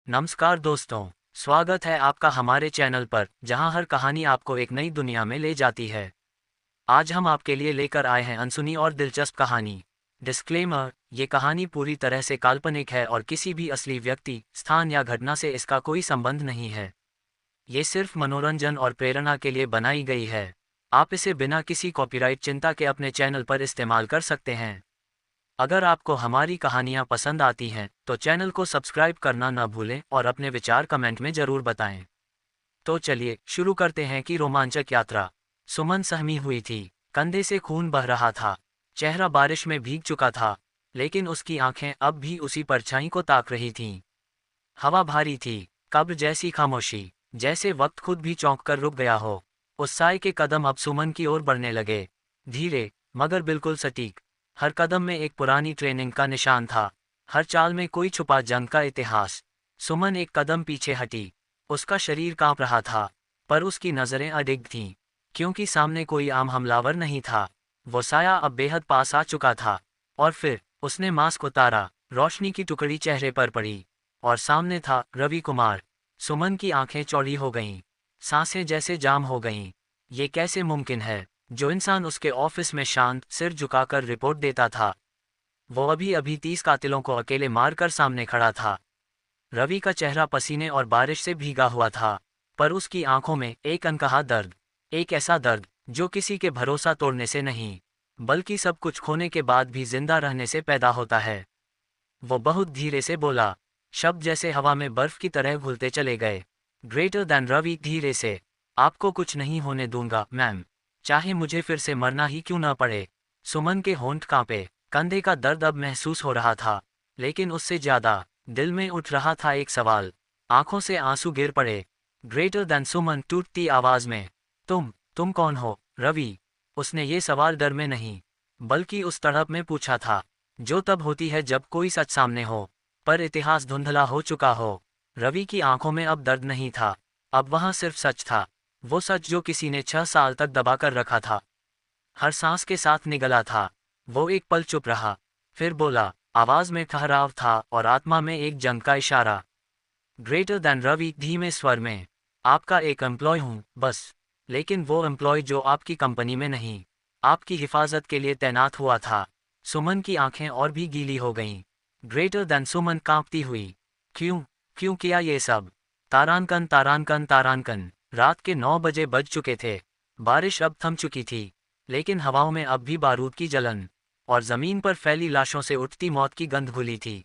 नमस्कार दोस्तों, स्वागत है आपका हमारे चैनल पर जहां हर कहानी आपको एक नई दुनिया में ले जाती है। आज हम आपके लिए लेकर आए हैं अनसुनी और दिलचस्प कहानी। डिस्क्लेमर, ये कहानी पूरी तरह से काल्पनिक है और किसी भी असली व्यक्ति, स्थान या घटना से इसका कोई संबंध नहीं है। ये सिर्फ मनोरंजन और प्रेरणा के लिए बनाई गई है। आप इसे बिना किसी कॉपीराइट चिंता के अपने चैनल पर इस्तेमाल कर सकते हैं। अगर आपको हमारी कहानियाँ पसंद आती हैं तो चैनल को सब्सक्राइब करना न भूलें और अपने विचार कमेंट में ज़रूर बताएं। तो चलिए शुरू करते हैं कि रोमांचक यात्रा। सुमन सहमी हुई थी, कंधे से खून बह रहा था, चेहरा बारिश में भीग चुका था, लेकिन उसकी आंखें अब भी उसी परछाई को ताक रही थीं। हवा भारी थी, कब्र जैसी खामोशी, जैसे वक्त खुद भी चौंक कर रुक गया हो। उस साय के कदम अब सुमन की ओर बढ़ने लगे, धीरे मगर बिल्कुल सटीक। हर कदम में एक पुरानी ट्रेनिंग का निशान था, हर चाल में कोई छुपा जंग का इतिहास। सुमन एक कदम पीछे हटी, उसका शरीर कांप रहा था, पर उसकी नज़रें अडिग थीं, क्योंकि सामने कोई आम हमलावर नहीं था। वो साया अब बेहद पास आ चुका था, और फिर उसने मास्क उतारा, रोशनी की टुकड़ी चेहरे पर पड़ी, और सामने था रवि कुमार। सुमन की आंखें चौड़ी हो गईं, सांसें जैसे जाम हो गईं। ये कैसे मुमकिन है? जो इंसान उसके ऑफिस में शांत सिर झुकाकर रिपोर्ट देता था, वो अभी अभी 30 कातिलों को अकेले मारकर सामने खड़ा था। रवि का चेहरा पसीने और बारिश से भीगा हुआ था, पर उसकी आंखों में एक अनकहा दर्द, एक ऐसा दर्द जो किसी के भरोसा तोड़ने से नहीं, बल्कि सब कुछ खोने के बाद भी जिंदा रहने से पैदा होता है। वो बहुत धीरे से बोला, शब्द जैसे हवा में बर्फ की तरह घुलते चले गए। ग्रेटर दैन रवि धीरे से, आपको कुछ नहीं होने दूंगा मैम, चाहे मुझे फिर से मरना ही क्यों न पड़े। सुमन के होंठ कांपे, कंधे का दर्द अब महसूस हो रहा था, लेकिन उससे ज्यादा दिल में उठ रहा था एक सवाल। आंखों से आंसू गिर पड़े। ग्रेटर दैन सुमन टूटती आवाज में, तुम कौन हो रवि? उसने ये सवाल डर में नहीं, बल्कि उस तड़प में पूछा था, जो तब होती है जब कोई सच सामने हो, पर इतिहास धुंधला हो चुका हो। रवि की आंखों में अब दर्द नहीं था, अब वहां सिर्फ सच था। वो सच जो किसी ने 6 साल तक दबा कर रखा था, हर सांस के साथ निगला था। वो एक पल चुप रहा, फिर बोला, आवाज में ठहराव था और आत्मा में एक जंग का इशारा। ग्रेटर दैन रवि धीमे स्वर में, आपका एक एम्प्लॉय हूँ बस, लेकिन वो एम्प्लॉय जो आपकी कंपनी में नहीं, आपकी हिफाजत के लिए तैनात हुआ था। सुमन की आंखें और भी गीली हो गईं। ग्रेटर दैन सुमन कांपती हुई, क्यों क्यों किया ये सब? तारांकन तारांकन तारांकन। रात के 9 बजे बज चुके थे, बारिश अब थम चुकी थी, लेकिन हवाओं में अब भी बारूद की जलन, और जमीन पर फैली लाशों से उठती मौत की गंध घुली थी।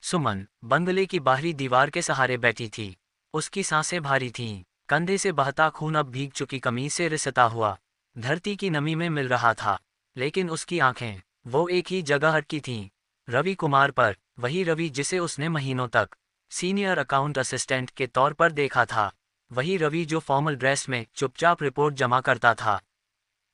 सुमन बंगले की बाहरी दीवार के सहारे बैठी थी, उसकी सांसें भारी थीं, कंधे से बहता खून अब भीग चुकी कमीज से रिसता हुआ धरती की नमी में मिल रहा था। लेकिन उसकी आंखें, वो एक ही जगह अटकी थीं, रवि कुमार पर, वही रवि जिसे उसने महीनों तक सीनियर अकाउंट असिस्टेंट के तौर पर देखा था, वही रवि जो फॉर्मल ड्रेस में चुपचाप रिपोर्ट जमा करता था,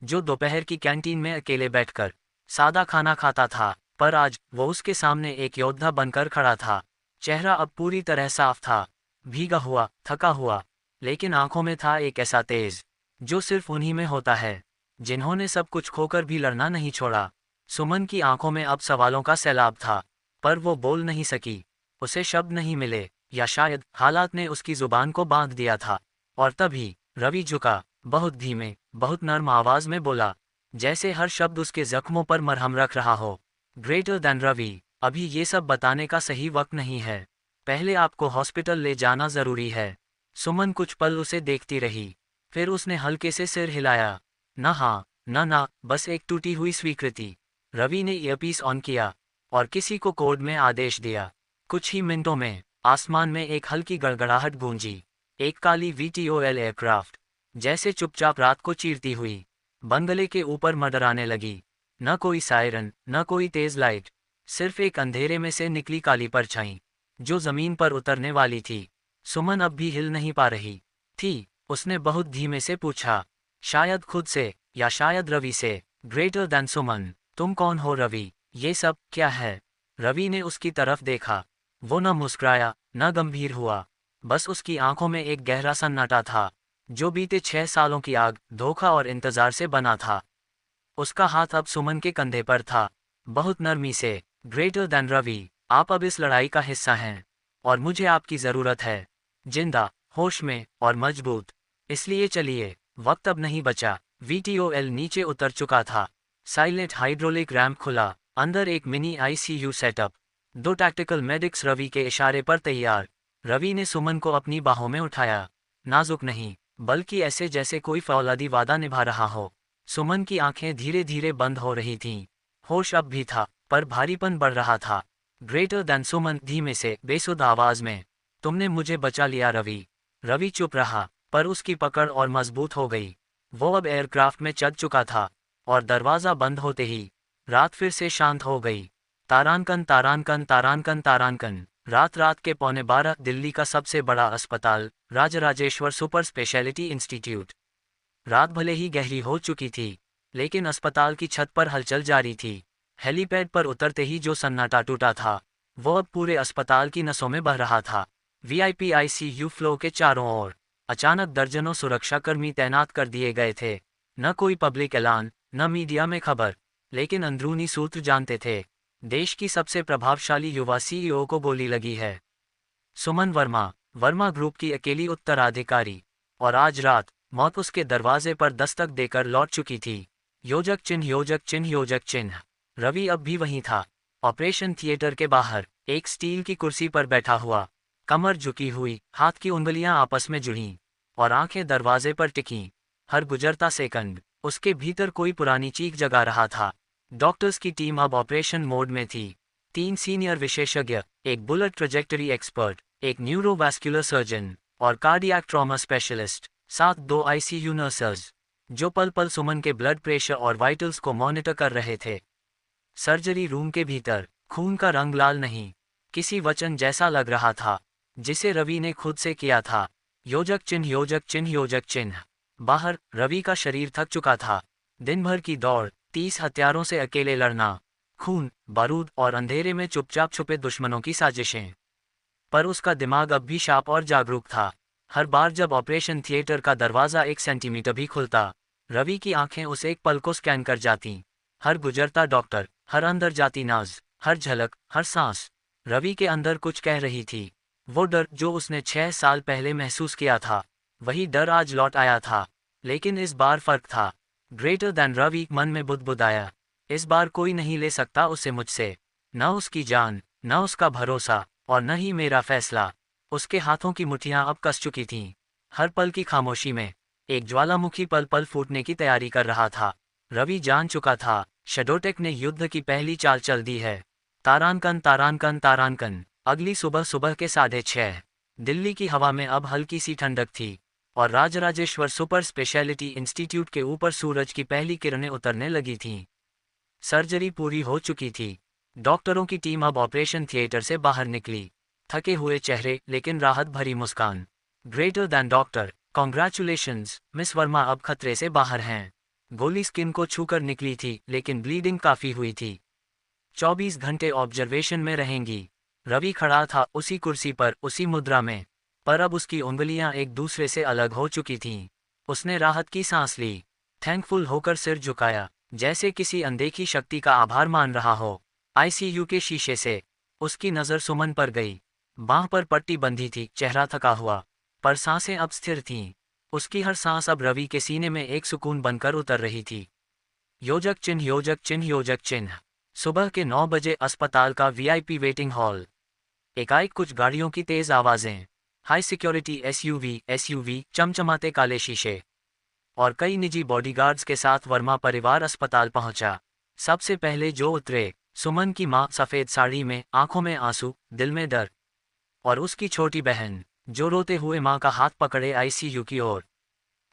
जो दोपहर की कैंटीन में अकेले बैठकर सादा खाना खाता था। पर आज वो उसके सामने एक योद्धा बनकर खड़ा था। चेहरा अब पूरी तरह साफ था, भीगा हुआ, थका हुआ, लेकिन आंखों में था एक ऐसा तेज जो सिर्फ उन्हीं में होता है, जिन्होंने सब कुछ खोकर भी लड़ना नहीं छोड़ा। सुमन की आंखों में अब सवालों का सैलाब था, पर वो बोल नहीं सकी, उसे शब्द नहीं मिले, या शायद हालात ने उसकी जुबान को बांध दिया था। और तभी रवि झुका, बहुत धीमे, बहुत नर्म आवाज में बोला, जैसे हर शब्द उसके जख्मों पर मरहम रख रहा हो, ग्रेटर दैन रवि, अभी ये सब बताने का सही वक्त नहीं है, पहले आपको हॉस्पिटल ले जाना जरूरी है। सुमन कुछ पल उसे देखती रही, फिर उसने हल्के से सिर हिलाया, न हाँ न ना, बस एक टूटी हुई स्वीकृति। रवि ने ईयरपीस ऑन किया और किसी को कोड में आदेश दिया। कुछ ही मिनटों में आसमान में एक हल्की गड़गड़ाहट गूंजी, एक काली वीटीओएल एयरक्राफ्ट जैसे चुपचाप रात को चीरती हुई बंगले के ऊपर मंडराने लगी। न कोई सायरन, न कोई तेज लाइट, सिर्फ एक अंधेरे में से निकली काली परछाई, जो जमीन पर उतरने वाली थी। सुमन अब भी हिल नहीं पा रही थी। उसने बहुत धीमे से पूछा, शायद खुद से, या शायद रवि से, ग्रेटर दैन सुमन, तुम कौन हो रवि? ये सब क्या है? रवि ने उसकी तरफ देखा, वो न मुस्कुराया, न गंभीर हुआ, बस उसकी आंखों में एक गहरा सन्नाटा था, जो बीते 6 सालों की आग, धोखा और इंतजार से बना था। उसका हाथ अब सुमन के कंधे पर था, बहुत नरमी से। ग्रेटर दैन रवि, आप अब इस लड़ाई का हिस्सा हैं, और मुझे आपकी ज़रूरत है, जिंदा, होश में और मजबूत। इसलिए चलिए, वक्त अब नहीं बचा। VTOL नीचे उतर चुका था। साइलेंट हाइड्रोलिक रैंप खुला, अंदर एक mini ICU setup. 2 tactical medics Ravi के इशारे पर तैयार। रवि ने सुमन को अपनी बाहों में उठाया, नाजुक नहीं, बल्कि ऐसे जैसे कोई फौलादी वादा निभा रहा हो। सुमन की आंखें धीरे धीरे बंद हो रही थीं। होश अब भी था, पर भारीपन बढ़ रहा था। ग्रेटर दैन सुमन धीमे से बेसुध आवाज में, तुमने मुझे बचा लिया रवि। रवि चुप रहा, पर उसकी पकड़ और मजबूत हो गई। वो अब एयरक्राफ्ट में चढ़ चुका था, और दरवाज़ा बंद होते ही रात फिर से शांत हो गई। तारांकन तारांकन तारांकन तारांकन। रात के 11:15 दिल्ली का सबसे बड़ा अस्पताल, राजराजेश्वर सुपर स्पेशलिटी इंस्टीट्यूट। रात भले ही गहरी हो चुकी थी, लेकिन अस्पताल की छत पर हलचल जारी थी। हेलीपैड पर उतरते ही जो सन्नाटा टूटा था, वो अब पूरे अस्पताल की नसों में बह रहा था। VIP ICU फ्लो के चारों ओर अचानक दर्जनों सुरक्षाकर्मी तैनात कर दिए गए थे। न कोई पब्लिक ऐलान, न मीडिया में खबर, लेकिन अंदरूनी सूत्र जानते थे, देश की सबसे प्रभावशाली युवा CEO को गोली लगी है। सुमन वर्मा, वर्मा ग्रुप की अकेली उत्तराधिकारी, और आज रात मौत उसके दरवाजे पर दस्तक देकर लौट चुकी थी। योजक चिन्ह योजक चिन्ह योजक चिन्ह। रवि अब भी वहीं था, ऑपरेशन थिएटर के बाहर, एक स्टील की कुर्सी पर बैठा हुआ, कमर झुकी हुई, हाथ की उंगलियां आपस में जुड़ीं, और आंखें दरवाजे पर टिकीं। हर गुजरता सेकंड उसके भीतर कोई पुरानी चीख जगा रहा था। डॉक्टर्स की टीम अब ऑपरेशन मोड में थी। 3 सीनियर विशेषज्ञ, एक बुलेट ट्रेजेक्टरी एक्सपर्ट, एक न्यूरोवास्कुलर सर्जन और कार्डियक ट्रॉमा स्पेशलिस्ट, साथ 2 ICU नर्सेज, जो पल पल सुमन के ब्लड प्रेशर और वाइटल्स को मॉनिटर कर रहे थे। सर्जरी रूम के भीतर खून का रंग लाल नहीं, किसी वचन जैसा लग रहा था, जिसे रवि ने खुद से किया था। योजक चिन्ह योजक चिन्ह योजक चिन्ह। बाहर रवि का शरीर थक चुका था। दिन भर की दौड़, 30 हथियारों से अकेले लड़ना, खून, बारूद और अंधेरे में चुपचाप छुपे दुश्मनों की साजिशें। पर उसका दिमाग अब भी शार्प और जागरूक था। हर बार जब ऑपरेशन थिएटर का दरवाज़ा 1 सेंटीमीटर भी खुलता, रवि की आंखें उस एक पल को स्कैन कर जातीं। हर गुजरता डॉक्टर, हर अंदर जाती नाज, हर झलक, हर सांस, रवि के अंदर कुछ कह रही थी। वो डर जो उसने 6 साल पहले महसूस किया था, वही डर आज लौट आया था, लेकिन इस बार फर्क था। ग्रेटर दैन रवि मन में बुदबुदाया, इस बार कोई नहीं ले सकता उसे मुझसे, न उसकी जान, न उसका भरोसा, और न ही मेरा फैसला। उसके हाथों की मुट्ठियां अब कस चुकी थीं। हर पल की खामोशी में एक ज्वालामुखी पल पल फूटने की तैयारी कर रहा था। रवि जान चुका था, शेडोटेक ने युद्ध की पहली चाल चल दी है। तारांकन तारांकन तारांकन। अगली सुबह सुबह के 6:30, दिल्ली की हवा में अब हल्की सी ठंडक थी, और राजराजेश्वर सुपर स्पेशलिटी इंस्टीट्यूट के ऊपर सूरज की पहली किरणें उतरने लगी थीं। सर्जरी पूरी हो चुकी थी। डॉक्टरों की टीम अब ऑपरेशन थिएटर से बाहर निकली, थके हुए चेहरे लेकिन राहत भरी मुस्कान। Greater than doctor, congratulations, miss Verma अब खतरे से बाहर हैं। गोली स्किन को छूकर निकली थी, लेकिन ब्लीडिंग काफ़ी हुई थी। 24 घंटे ऑब्जर्वेशन में रहेंगी। रवि खड़ा था उसी कुर्सी पर, उसी मुद्रा में, पर अब उसकी उंगलियां एक दूसरे से अलग हो चुकी थीं। उसने राहत की सांस ली, थैंकफुल होकर सिर झुकाया, जैसे किसी अनदेखी शक्ति का आभार मान रहा हो। ICU के शीशे से उसकी नज़र सुमन पर गई। बांह पर पट्टी बंधी थी, चेहरा थका हुआ, पर सांसें अब स्थिर थीं। उसकी हर सांस अब रवि के सीने में एक सुकून बनकर उतर रही थी। योजक चिन्ह योजक चिन्ह योजक चिन्ह। सुबह के 9 बजे अस्पताल का VIP वेटिंग हॉल। एकाएक कुछ गाड़ियों की तेज आवाजें, हाई सिक्योरिटी SUV, चमचमाते काले शीशे, और कई निजी बॉडीगार्ड्स के साथ वर्मा परिवार अस्पताल पहुंचा। सबसे पहले जो उतरे, सुमन की मां, सफ़ेद साड़ी में, आंखों में आंसू, दिल में डर, और उसकी छोटी बहन, जो रोते हुए मां का हाथ पकड़े ICU की ओर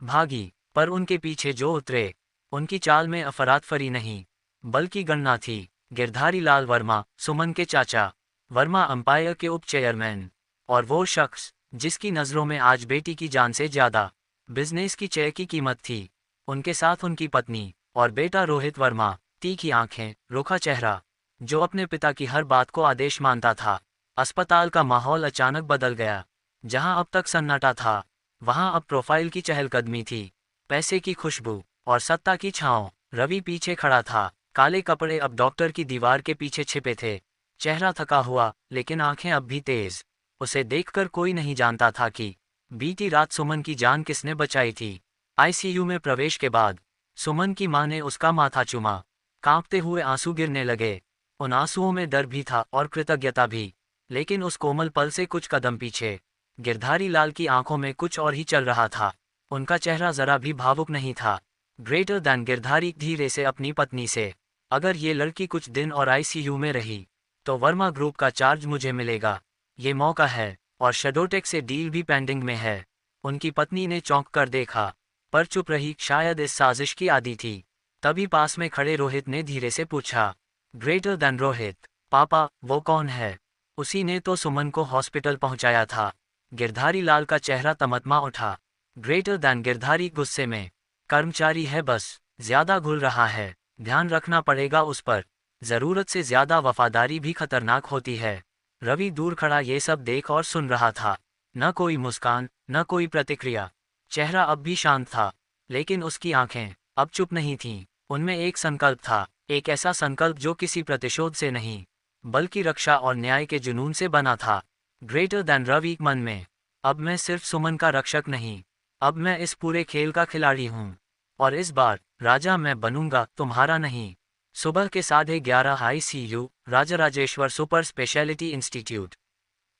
भागी। पर उनके पीछे जो उतरे, उनकी चाल में अफरातफरी नहीं, बल्कि गणना थी। गिरधारी लाल वर्मा, सुमन के चाचा, वर्मा अंपायर के उप चेयरमैन, और वो शख्स जिसकी नज़रों में आज बेटी की जान से ज़्यादा बिजनेस की चेयर की कीमत थी। उनके साथ उनकी पत्नी और बेटा रोहित वर्मा, तीखी आंखें, रूखा चेहरा, जो अपने पिता की हर बात को आदेश मानता था। अस्पताल का माहौल अचानक बदल गया। जहां अब तक सन्नाटा था, वहां अब प्रोफाइल की चहलकदमी थी, पैसे की खुशबू और सत्ता की छांव। रवि पीछे खड़ा था, काले कपड़े अब डॉक्टर की दीवार के पीछे छिपे थे, चेहरा थका हुआ, लेकिन आंखें अब भी तेज। उसे देखकर कोई नहीं जानता था कि बीती रात सुमन की जान किसने बचाई थी। आईसीयू में प्रवेश के बाद सुमन की मां ने उसका माथा चूमा। कांपते हुए आंसू गिरने लगे। उन आंसुओं में डर भी था और कृतज्ञता भी। लेकिन उस कोमल पल से कुछ कदम पीछे गिरधारी लाल की आंखों में कुछ और ही चल रहा था। उनका चेहरा जरा भी भावुक नहीं था। ग्रेटर दैन गिरधारी धीरे से अपनी पत्नी से, अगर ये लड़की कुछ दिन और आईसीयू में रही तो वर्मा ग्रुप का चार्ज मुझे मिलेगा। ये मौका है, और शेडोटेक से डील भी पेंडिंग में है। उनकी पत्नी ने चौंक कर देखा, पर चुप रही, शायद इस साजिश की आदी थी। तभी पास में खड़े रोहित ने धीरे से पूछा, ग्रेटर दैन रोहित, पापा वो कौन है? उसी ने तो सुमन को हॉस्पिटल पहुंचाया था। गिरधारी लाल का चेहरा तमतमा उठा। ग्रेटर दैन गिरधारी गुस्से में, कर्मचारी है बस, ज्यादा घुल रहा है, ध्यान रखना पड़ेगा उस पर। जरूरत से ज्यादा वफादारी भी खतरनाक होती है। रवि दूर खड़ा ये सब देख और सुन रहा था। न कोई मुस्कान, न कोई प्रतिक्रिया। चेहरा अब भी शांत था, लेकिन उसकी आंखें अब चुप नहीं थीं। उनमें एक संकल्प था, एक ऐसा संकल्प जो किसी प्रतिशोध से नहीं, बल्कि रक्षा और न्याय के जुनून से बना था। ग्रेटर दैन रवि मन में, अब मैं सिर्फ सुमन का रक्षक नहीं, अब मैं इस पूरे खेल का खिलाड़ी हूँ। और इस बार राजा मैं बनूंगा, तुम्हारा नहीं। सुबह के 11:30 ICU, Rajarajeshwar Super Speciality Institute.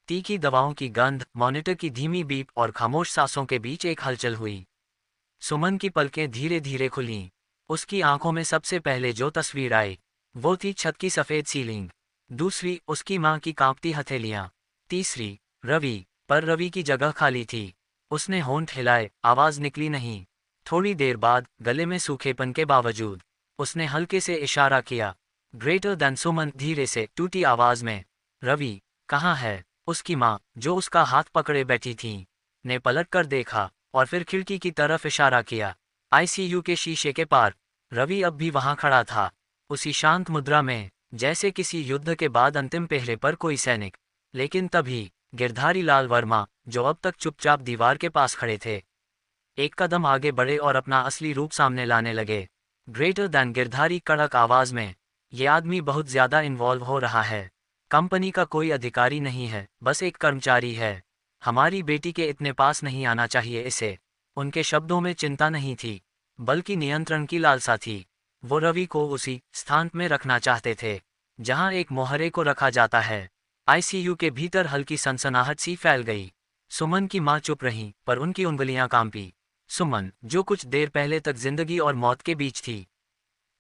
तीखी दवाओं की गंध, मॉनिटर की धीमी बीप और खामोश सांसों के बीच एक हलचल हुई। सुमन की पलकें धीरे धीरे खुलीं। उसकी आंखों में सबसे पहले जो तस्वीर आई वो थी छत की सफेद सीलिंग। दूसरी, उसकी मां की कांपती हथेलियां। तीसरी, रवि। पर रवि की जगह खाली थी। उसने होंठ हिलाए, आवाज निकली नहीं। थोड़ी देर बाद, गले में सूखेपन के बावजूद, उसने हल्के से इशारा किया। ग्रेटर दैन सुमन धीरे से टूटी आवाज में, रवि कहाँ है? उसकी मां, जो उसका हाथ पकड़े बैठी थी, ने पलट कर देखा और फिर खिड़की की तरफ इशारा किया। आईसीयू के शीशे के पार रवि अब भी वहां खड़ा था, उसी शांत मुद्रा में, जैसे किसी युद्ध के बाद अंतिम पहरे पर कोई सैनिक। लेकिन तभी गिरधारी लाल वर्मा, जो अब तक चुपचाप दीवार के पास खड़े थे, एक कदम आगे बढ़े और अपना असली रूप सामने लाने लगे। ग्रेटर दैन गिरधारी कड़क आवाज में, ये आदमी बहुत ज्यादा इन्वॉल्व हो रहा है। कंपनी का कोई अधिकारी नहीं है, बस एक कर्मचारी है। हमारी बेटी के इतने पास नहीं आना चाहिए इसे। उनके शब्दों में चिंता नहीं थी, बल्कि नियंत्रण की लालसा थी। वो रवि को उसी स्थान में रखना चाहते थे जहां एक मोहरे को रखा जाता है। आईसीयू के भीतर हल्की सनसनाहट सी फैल गई। सुमन की मां चुप रही, पर उनकी उंगलियां कांपी। सुमन, जो कुछ देर पहले तक जिंदगी और मौत के बीच थी,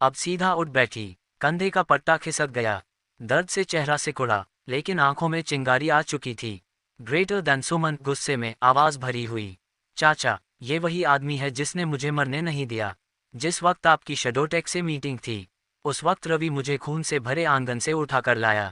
अब सीधा उठ बैठी। कंधे का पट्टा खिसक गया। दर्द से चेहरा सिकुड़ा, लेकिन आंखों में चिंगारी आ चुकी थी। ग्रेटर दैन सुमन गुस्से में आवाज भरी हुई, चाचा, ये वही आदमी है जिसने मुझे मरने नहीं दिया। जिस वक्त आपकी शेडोटेक से मीटिंग थी, उस वक्त रवि मुझे खून से भरे आंगन से उठाकर लाया।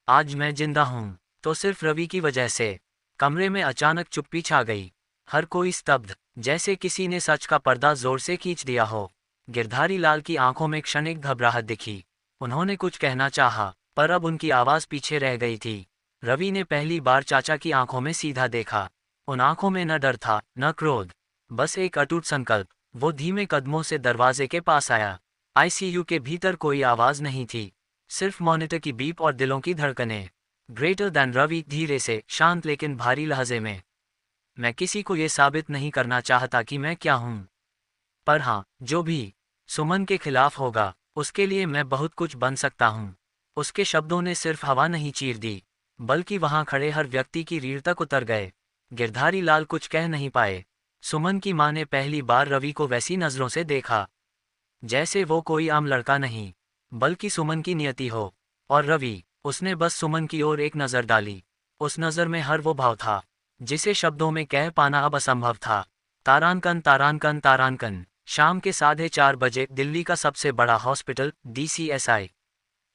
आज मैं जिंदा हूं, तो सिर्फ रवि की वजह से। कमरे में अचानक चुप्पी छा गई। हर कोई स्तब्ध, जैसे किसी ने सच का पर्दा जोर से खींच दिया हो। गिरधारी लाल की आंखों में क्षणिक घबराहट दिखी। उन्होंने कुछ कहना चाहा, पर अब उनकी आवाज पीछे रह गई थी। रवि ने पहली बार चाचा की आंखों में सीधा देखा। उन आंखों में न डर था, न क्रोध, बस एक अटूट संकल्प। वो धीमे कदमों से दरवाजे के पास आया। आईसीयू के भीतर कोई आवाज नहीं थी, सिर्फ मॉनिटर की बीप और दिलों की धड़कनें। ग्रेटर दैन रवि धीरे से, शांत लेकिन भारी लहजे में, मैं किसी को ये साबित नहीं करना चाहता कि मैं क्या हूं, पर हाँ, जो भी सुमन के खिलाफ होगा, उसके लिए मैं बहुत कुछ बन सकता हूं। उसके शब्दों ने सिर्फ हवा नहीं चीर दी, बल्कि वहां खड़े हर व्यक्ति की रीढ़ तक उतर गए। गिरधारी लाल कुछ कह नहीं पाए। सुमन की मां ने पहली बार रवि को वैसी नजरों से देखा, जैसे वो कोई आम लड़का नहीं, बल्कि सुमन की नियति हो। और रवि, उसने बस सुमन की ओर एक नजर डाली। उस नजर में हर वो भाव था जिसे शब्दों में कह पाना अब असंभव था। तारांकन, तारांकन, तारांकन। शाम के 4:30 दिल्ली का सबसे बड़ा हॉस्पिटल, DCSI।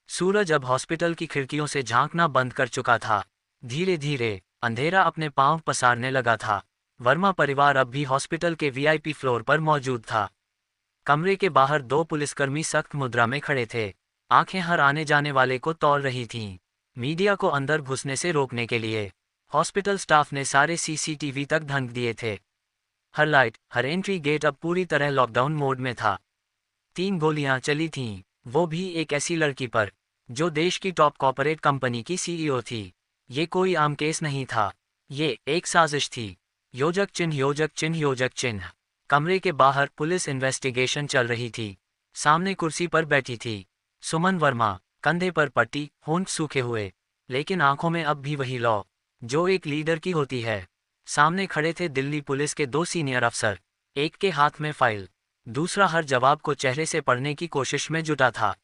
सूरज अब हॉस्पिटल की खिड़कियों से झांकना बंद कर चुका था। धीरे धीरे अंधेरा अपने पांव पसारने लगा था। वर्मा परिवार अब भी हॉस्पिटल के VIP फ्लोर पर मौजूद था। कमरे के बाहर 2 पुलिसकर्मी सख्त मुद्रा में खड़े थे, आंखें हर आने जाने वाले को तौल रही थीं। मीडिया को अंदर घुसने से रोकने के लिए हॉस्पिटल स्टाफ ने सारे CCTV तक ढंक दिए थे। हर लाइट, हर एंट्री गेट अब पूरी तरह लॉकडाउन मोड में था। 3 गोलियां चली थीं, वो भी एक ऐसी लड़की पर, जो देश की टॉप कॉर्पोरेट कंपनी की CEO थी। ये कोई आम केस नहीं था। ये एक साजिश थी। योजक चिन्ह, योजक चिन्ह, योजक चिन्ह। कमरे के बाहर पुलिस इन्वेस्टिगेशन चल रही थी। सामने कुर्सी पर बैठी थी सुमन वर्मा, कंधे पर पट्टी, होंठ सूखे हुए, लेकिन आंखों में अब भी वही लौ जो एक लीडर की होती है। सामने खड़े थे दिल्ली पुलिस के 2 सीनियर अफसर, एक के हाथ में फाइल, दूसरा हर जवाब को चेहरे से पढ़ने की कोशिश में जुटा था।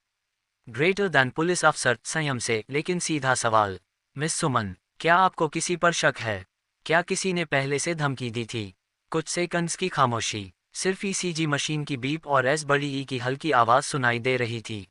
ग्रेटर दैन पुलिस अफसर संयम से लेकिन सीधा सवाल, मिस सुमन, क्या आपको किसी पर शक है? क्या किसी ने पहले से धमकी दी थी? कुछ सेकंड्स की खामोशी, सिर्फ ईसीजी मशीन की बीप और एस बड़ी ई की हल्की आवाज सुनाई दे रही थी।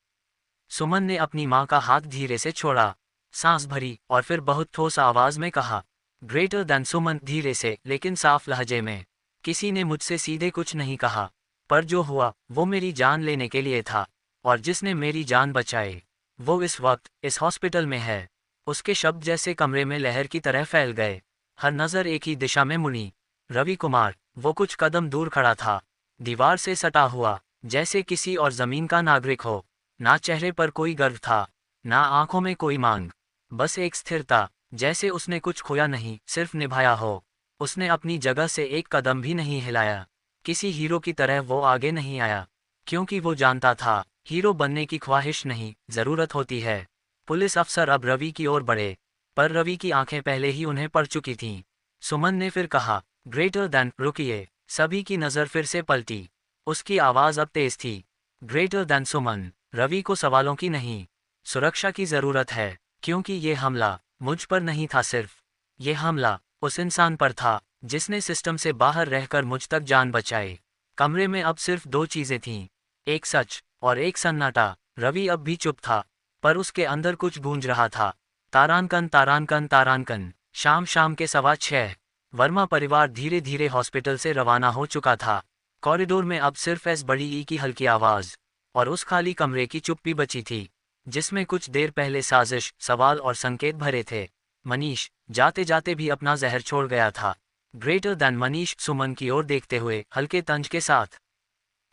सुमन ने अपनी मां का हाथ धीरे से छोड़ा, सांस भरी और फिर बहुत ठोस आवाज में कहा, ग्रेटर दैन सुमन, धीरे से लेकिन साफ लहजे में। किसी ने मुझसे सीधे कुछ नहीं कहा, पर जो हुआ वो मेरी जान लेने के लिए था, और जिसने मेरी जान बचाई वो इस वक्त इस हॉस्पिटल में है। उसके शब्द जैसे कमरे में लहर की तरह फैल गए। हर नज़र एक ही दिशा में मुड़ी। रवि कुमार, वो कुछ कदम दूर खड़ा था, दीवार से सटा हुआ, जैसे किसी और जमीन का नागरिक हो। ना चेहरे पर कोई गर्व था, ना आंखों में कोई मांग, बस एक स्थिरता, जैसे उसने कुछ खोया नहीं, सिर्फ निभाया हो। उसने अपनी जगह से एक कदम भी नहीं हिलाया। किसी हीरो की तरह वो आगे नहीं आया, क्योंकि वो जानता था हीरो बनने की ख्वाहिश नहीं, जरूरत होती है। पुलिस अफसर अब रवि की ओर बढ़े, पर रवि की आंखें पहले ही उन्हें पड़ चुकी थीं। सुमन ने फिर कहा, ग्रेटर दैन, रुकिए। सभी की नज़र फिर से पलटी। उसकी आवाज़ अब तेज थी, ग्रेटर दैन सुमन, रवि को सवालों की नहीं, सुरक्षा की ज़रूरत है, क्योंकि ये हमला मुझ पर नहीं था सिर्फ। ये हमला उस इंसान पर था जिसने सिस्टम से बाहर रहकर मुझ तक जान बचाई। कमरे में अब सिर्फ 2 चीज़ें थीं, एक सच और एक सन्नाटा। रवि अब भी चुप था, पर उसके अंदर कुछ गूंज रहा था, तारांकन, तारांकन, तारांकन। शाम शाम के 6:15 वर्मा परिवार धीरे धीरे हॉस्पिटल से रवाना हो चुका था। कॉरिडोर में अब सिर्फ एस बड़ी ई की हल्की आवाज़ और उस खाली कमरे की चुप्पी बची थी, जिसमें कुछ देर पहले साजिश, सवाल और संकेत भरे थे। मनीष जाते जाते भी अपना जहर छोड़ गया था। ग्रेटर दैन मनीष, सुमन की ओर देखते हुए हल्के तंज के साथ,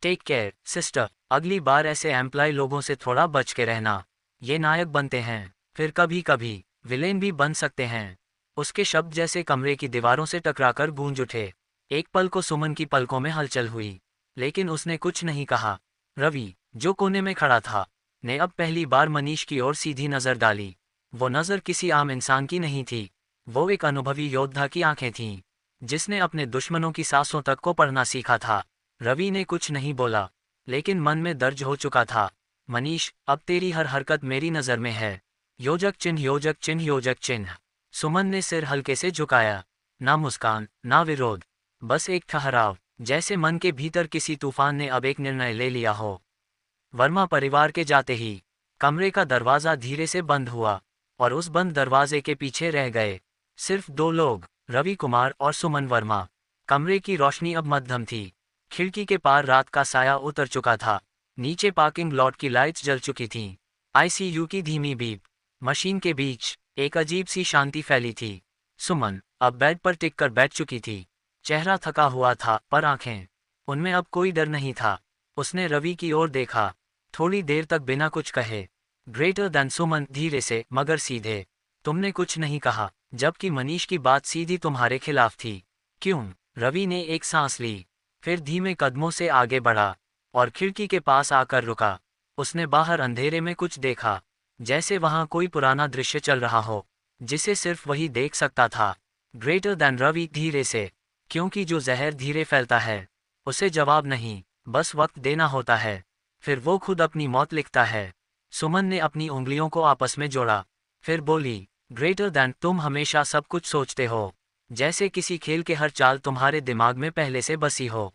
टेक केयर सिस्टर, अगली बार ऐसे एम्प्लॉय लोगों से थोड़ा बच के रहना। ये नायक बनते हैं, फिर कभी कभी विलेन भी बन सकते हैं। उसके शब्द जैसे कमरे की दीवारों से टकराकर गूंज उठे। एक पल को सुमन की पलकों में हलचल हुई, लेकिन उसने कुछ नहीं कहा। रवि, जो कोने में खड़ा था, ने अब पहली बार मनीष की ओर सीधी नजर डाली। वो नजर किसी आम इंसान की नहीं थी, वो एक अनुभवी योद्धा की आंखें थीं, जिसने अपने दुश्मनों की सांसों तक को पढ़ना सीखा था। रवि ने कुछ नहीं बोला, लेकिन मन में दर्ज हो चुका था, मनीष, अब तेरी हर हरकत मेरी नज़र में है। योजक चिन्ह, योजक चिन्ह, योजक चिन्ह। सुमन ने सिर हल्के से झुकाया, ना मुस्कान, ना विरोध, बस एक ठहराव, जैसे मन के भीतर किसी तूफान ने अब एक निर्णय ले लिया हो। वर्मा परिवार के जाते ही कमरे का दरवाज़ा धीरे से बंद हुआ, और उस बंद दरवाजे के पीछे रह गए सिर्फ 2 लोग, रवि कुमार और सुमन वर्मा। कमरे की रोशनी अब मध्यम थी, खिड़की के पार रात का साया उतर चुका था, नीचे पार्किंग लॉट की लाइट्स जल चुकी थीं। आईसीयू की धीमी बीप, मशीन के बीच एक अजीब सी शांति फैली थी। सुमन अब बेड पर टिक कर बैठ चुकी थी, चेहरा थका हुआ था, पर आंखें, उनमें अब कोई डर नहीं था। उसने रवि की ओर देखा, थोड़ी देर तक बिना कुछ कहे। ग्रेटर दैन सुमन, धीरे से मगर सीधे, तुमने कुछ नहीं कहा, जबकि मनीष की बात सीधी तुम्हारे खिलाफ थी। क्यों? रवि ने एक सांस ली, फिर धीमे कदमों से आगे बढ़ा और खिड़की के पास आकर रुका। उसने बाहर अंधेरे में कुछ देखा, जैसे वहां कोई पुराना दृश्य चल रहा हो, जिसे सिर्फ वही देख सकता था। ग्रेटर दैन रवि, धीरे से, क्योंकि जो जहर धीरे फैलता है, उसे जवाब नहीं, बस वक्त देना होता है, फिर वो खुद अपनी मौत लिखता है। सुमन ने अपनी उंगलियों को आपस में जोड़ा, फिर बोली, ग्रेटर दैन, तुम हमेशा सब कुछ सोचते हो, जैसे किसी खेल के हर चाल तुम्हारे दिमाग में पहले से बसी हो।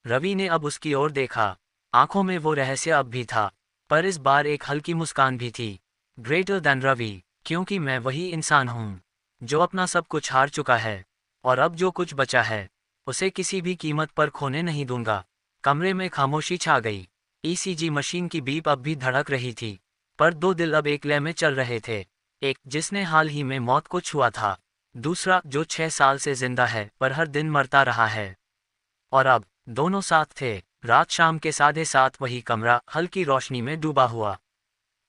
रवि ने अब उसकी ओर देखा, आंखों में वो रहस्य अब भी था, पर इस बार एक हल्की मुस्कान भी थी। ग्रेटर दैन रवि, क्योंकि मैं वही इंसान हूँ जो अपना सब कुछ हार चुका है, और अब जो कुछ बचा है उसे किसी भी कीमत पर खोने नहीं दूंगा। कमरे में खामोशी छा गई। ईसीजी मशीन की बीप अब भी धड़क रही थी, पर 2 दिल अब एक लय में चल रहे थे। एक जिसने हाल ही में मौत को छुआ था, दूसरा जो 6 साल से जिंदा है पर हर दिन मरता रहा है। और अब दोनों साथ थे। रात शाम के 7:30, वही कमरा हल्की रोशनी में डूबा हुआ।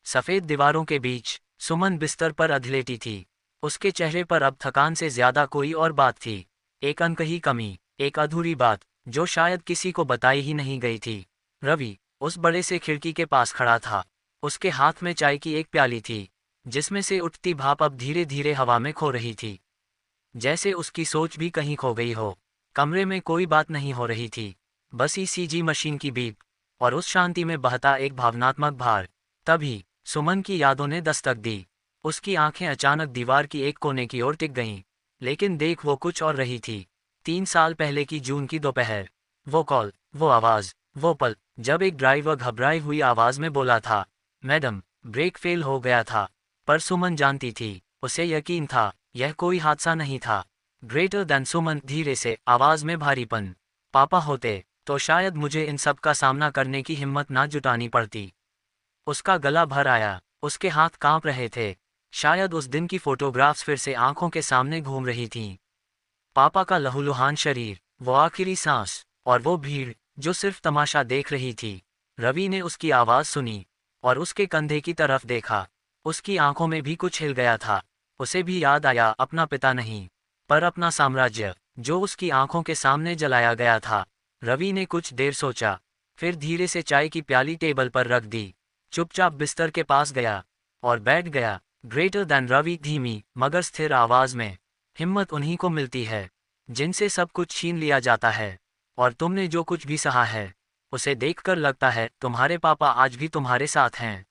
सफ़ेद दीवारों के बीच सुमन बिस्तर पर अधलेटी थी, उसके चेहरे पर अब थकान से ज्यादा कोई और बात थी। एक अनकही कमी, एक अधूरी बात, जो शायद किसी को बताई ही नहीं गई थी। रवि उस बड़े से खिड़की के पास खड़ा था। उसके हाथ में चाय की एक प्याली थी, जिसमें से उठती भाप अब धीरे धीरे हवा में खो रही थी। जैसे उसकी सोच भी कहीं खो गई हो। कमरे में कोई बात नहीं हो रही थी, बस ईसीजी मशीन की बीप, और उस शांति में बहता एक भावनात्मक भार। तभी सुमन की यादों ने दस्तक दी। उसकी आंखें अचानक दीवार की एक कोने की ओर टिक गईं। लेकिन देख वो कुछ और रही थी। 3 साल पहले की जून की दोपहर। वो कॉल, वो आवाज़, वो पल, जब एक ड्राइवर घबराई हुई आवाज़ में बोला था, मैडम, ब्रेक फेल हो गया था। पर सुमन जानती थी, उसे यकीन था, यह कोई हादसा नहीं था। ग्रेटर दैन सुमन धीरे से, आवाज़ में भारीपन। पापा होते तो शायद मुझे इन सब का सामना करने की हिम्मत ना जुटानी पड़ती। उसका गला भर आया, उसके हाथ कांप रहे थे। शायद उस दिन की फोटोग्राफ्स फिर से आंखों के सामने घूम रही थीं। पापा का लहूलुहान शरीर, वो आखिरी सांस, और वो भीड़ जो सिर्फ तमाशा देख रही थी। रवि ने उसकी आवाज़ सुनी और उसके कंधे की तरफ देखा। उसकी आंखों में भी कुछ हिल गया था। उसे भी याद आया, अपना पिता नहीं, पर अपना साम्राज्य, जो उसकी आंखों के सामने जलाया गया था। रवि ने कुछ देर सोचा, फिर धीरे से चाय की प्याली टेबल पर रख दी, चुपचाप बिस्तर के पास गया और बैठ गया। ग्रेटर दैन रवि, धीमी मगर स्थिर आवाज में, हिम्मत उन्हीं को मिलती है जिनसे सब कुछ छीन लिया जाता है। और तुमने जो कुछ भी सहा है, उसे देखकर लगता है तुम्हारे पापा आज भी तुम्हारे साथ हैं।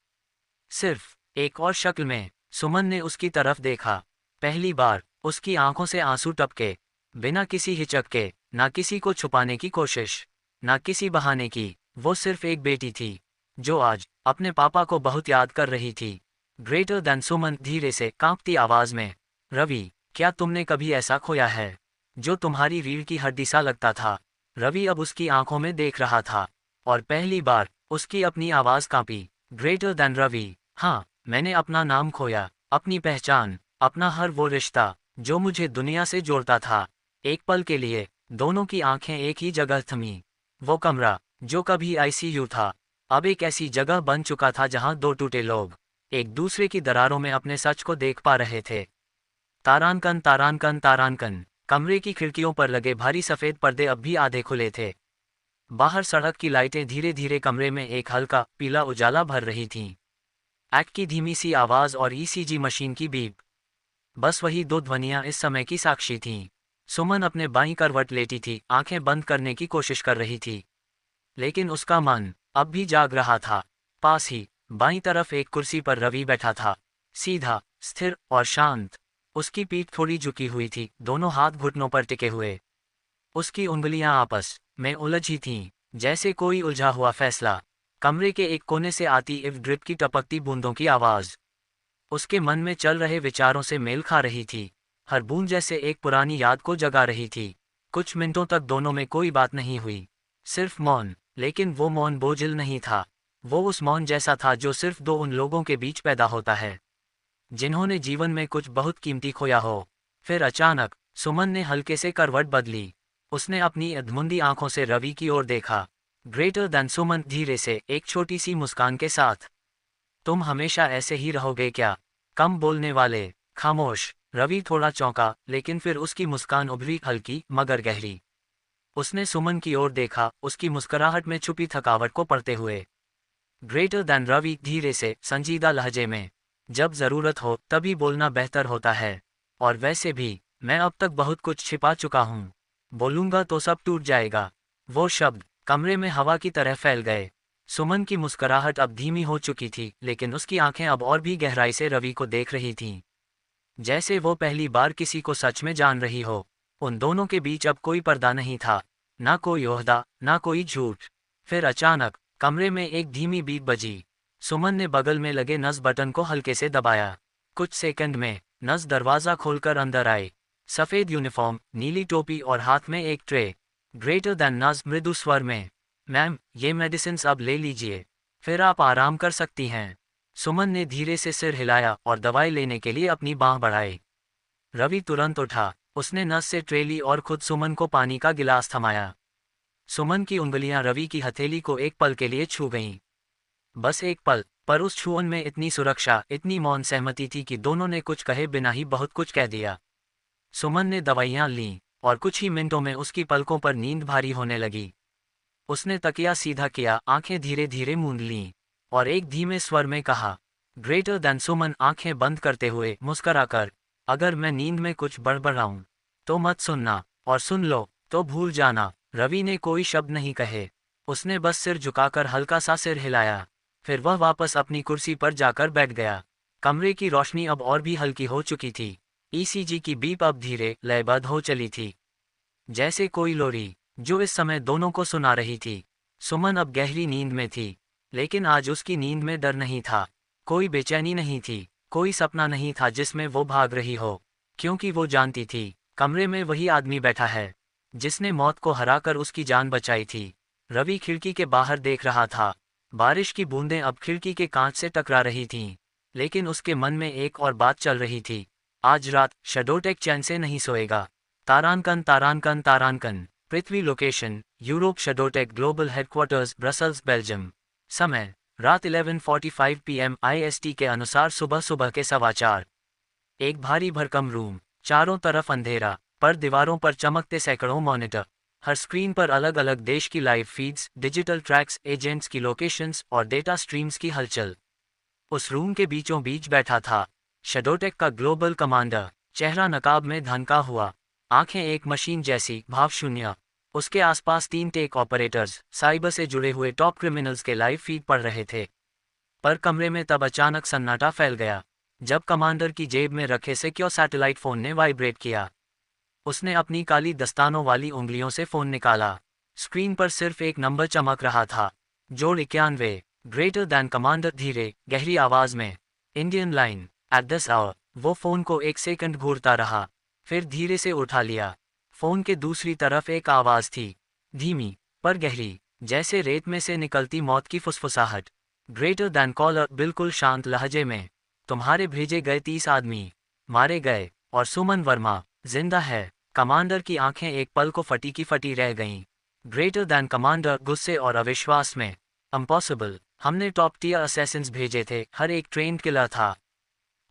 सिर्फ एक और शक्ल में। सुमन ने उसकी तरफ देखा। पहली बार उसकी आंखों से आंसू टपके, बिना किसी हिचक के, ना किसी को छुपाने की कोशिश, ना किसी बहाने की। वो सिर्फ एक बेटी थी, जो आज अपने पापा को बहुत याद कर रही थी। ग्रेटर दैन सुमन धीरे से, कांपती आवाज में, रवि, क्या तुमने कभी ऐसा खोया है जो तुम्हारी रीढ़ की हड्डी सा लगता था? रवि अब उसकी आंखों में देख रहा था, और पहली बार उसकी अपनी आवाज कांपी। ग्रेटर दैन रवि, हाँ, मैंने अपना नाम खोया, अपनी पहचान, अपना हर वो रिश्ता जो मुझे दुनिया से जोड़ता था। एक पल के लिए दोनों की आंखें एक ही जगह थमी। वो कमरा जो कभी आईसीयू था, अब एक ऐसी जगह बन चुका था जहां दो टूटे लोग एक दूसरे की दरारों में अपने सच को देख पा रहे थे। तारांकन, तारांकन, तारांकन। कमरे की खिड़कियों पर लगे भारी सफेद पर्दे अब भी आधे खुले थे। बाहर सड़क की लाइटें धीरे धीरे कमरे में एक हल्का पीला उजाला भर रही थीं। एक्ट की धीमी सी आवाज और ईसीजी मशीन की बीप, बस वही दो ध्वनियां इस समय की साक्षी थीं। सुमन अपने बाईं करवट लेटी थी, आंखें बंद करने की कोशिश कर रही थी, लेकिन उसका मन अब भी जाग रहा था। पास ही बाईं तरफ एक कुर्सी पर रवि बैठा था, सीधा, स्थिर और शांत। उसकी पीठ थोड़ी झुकी हुई थी, दोनों हाथ घुटनों पर टिके हुए। उसकी उंगलियां आपस में उलझी थीं, जैसे कोई उलझा हुआ फैसला। कमरे के एक कोने से आती इव ड्रिप की टपकती बूंदों की आवाज उसके मन में चल रहे विचारों से मेल खा रही थी। हर बूंद जैसे एक पुरानी याद को जगा रही थी। कुछ मिनटों तक दोनों में कोई बात नहीं हुई, सिर्फ मौन। लेकिन वो मौन बोझिल नहीं था। वो उस मौन जैसा था जो सिर्फ दो उन लोगों के बीच पैदा होता है जिन्होंने जीवन में कुछ बहुत कीमती खोया हो। फिर अचानक सुमन ने हल्के से करवट बदली। उसने अपनी अधमुंदी आंखों से रवि की ओर देखा। ग्रेटर दैन सुमन, धीरे से, एक छोटी सी मुस्कान के साथ, तुम हमेशा ऐसे ही रहोगे क्या? कम बोलने वाले, खामोश। रवि थोड़ा चौंका, लेकिन फिर उसकी मुस्कान उभरी, हल्की मगर गहरी। उसने सुमन की ओर देखा, उसकी मुस्कुराहट में छुपी थकावट को पढ़ते हुए। ग्रेटर दैन रवि, धीरे से, संजीदा लहजे में, जब जरूरत हो तभी बोलना बेहतर होता है। और वैसे भी मैं अब तक बहुत कुछ छिपा चुका हूँ। बोलूंगा तो सब टूट जाएगा। वो शब्द कमरे में हवा की तरह फैल गए। सुमन की मुस्कुराहट अब धीमी हो चुकी थी, लेकिन उसकी आंखें अब और भी गहराई से रवि को देख रही थीं, जैसे वो पहली बार किसी को सच में जान रही हो। उन दोनों के बीच अब कोई पर्दा नहीं था, ना कोई ओहदा, ना कोई झूठ। फिर अचानक कमरे में एक धीमी बीप बजी। सुमन ने बगल में लगे नस बटन को हल्के से दबाया। कुछ सेकंड में नस दरवाजा खोलकर अंदर आए। सफेद यूनिफॉर्म, नीली टोपी और हाथ में एक ट्रे। ग्रेटर दैन नस मृदु स्वर में, मैम, ये मेडिसिन्स अब ले लीजिए, फिर आप आराम कर सकती हैं। सुमन ने धीरे से सिर हिलाया और दवाई लेने के लिए अपनी बांह बढ़ाई। रवि तुरंत उठा। उसने नस से ट्रे ली और खुद सुमन को पानी का गिलास थमाया। सुमन की उंगलियां रवि की हथेली को एक पल के लिए छू गईं। बस एक पल, पर उस छुअन में इतनी सुरक्षा, इतनी मौन सहमति थी कि दोनों ने कुछ कहे बिना ही बहुत कुछ कह दिया। सुमन ने दवाइयां लीं, और कुछ ही मिनटों में उसकी पलकों पर नींद भारी होने लगी। उसने तकिया सीधा किया, आंखें धीरे धीरे मूंद लीं, और एक धीमे स्वर में कहा, ग्रेटर दैन। सुमन आंखें बंद करते हुए मुस्कराकर, अगर मैं नींद में कुछ बड़बड़ाऊं तो मत सुनना, और सुन लो तो भूल जाना। रवि ने कोई शब्द नहीं कहे, उसने बस सिर झुकाकर हल्का सा सिर हिलाया। फिर वह वापस अपनी कुर्सी पर जाकर बैठ गया। कमरे की रोशनी अब और भी हल्की हो चुकी थी। ईसीजी की बीप अब धीरे लयबद्ध हो चली थी, जैसे कोई लोरी जो इस समय दोनों को सुना रही थी। सुमन अब गहरी नींद में थी, लेकिन आज उसकी नींद में डर नहीं था, कोई बेचैनी नहीं थी, कोई सपना नहीं था जिसमें वो भाग रही हो, क्योंकि वो जानती थी कमरे में वही आदमी बैठा है जिसने मौत को हराकर उसकी जान बचाई थी। रवि खिड़की के बाहर देख रहा था। बारिश की बूंदें अब खिड़की के कांच से टकरा रही थीं, लेकिन उसके मन में एक और बात चल रही थी। आज रात शडोटेक चैन से नहीं सोएगा। तारांकन तारांकन तारांकन। पृथ्वी location Europe. Shadowtech global headquarters Brussels Belgium. समय रात 11:45 PM IST के अनुसार सुबह सुबह के 4:15। एक भारी भरकम रूम, चारों तरफ अंधेरा, पर दीवारों पर चमकते सैकड़ों मॉनिटर। हर स्क्रीन पर अलग अलग देश की live feeds, digital tracks, agents की लोकेशंस और डेटा स्ट्रीम्स की हलचल। उस रूम के बीचों बीच बैठा था शडोटेक का ग्लोबल कमांडर, चेहरा नकाब में ढका हुआ, आंखें एक मशीन जैसी भावशून्य। उसके आसपास 3 टेक ऑपरेटर्स साइबर से जुड़े हुए टॉप क्रिमिनल्स के लाइव फीड पढ़ रहे थे। पर कमरे में तब अचानक सन्नाटा फैल गया, जब कमांडर की जेब में रखे सिक्योर सैटेलाइट फोन ने वाइब्रेट किया। उसने अपनी काली दस्तानों वाली उंगलियों से फोन निकाला। स्क्रीन पर सिर्फ एक नंबर चमक रहा था, जोड़ 91। Greater than. कमांडर धीरे गहरी आवाज में, Indian line at this hour. वो फोन को 1 सेकंड घूरता रहा, फिर धीरे से उठा लिया। फोन के दूसरी तरफ एक आवाज थी, धीमी पर गहरी, जैसे रेत में से निकलती मौत की फुसफुसाहट। ग्रेटर दैन कॉलर बिल्कुल शांत लहजे में, तुम्हारे भेजे गए 30 आदमी मारे गए, और सुमन वर्मा जिंदा है। कमांडर की आंखें एक पल को फटी की फटी रह गईं। Greater than. कमांडर गुस्से और अविश्वास में, इम्पॉसिबल, हमने टॉप टियर असैसिन्स भेजे थे, हर एक ट्रेन्ड किलर था।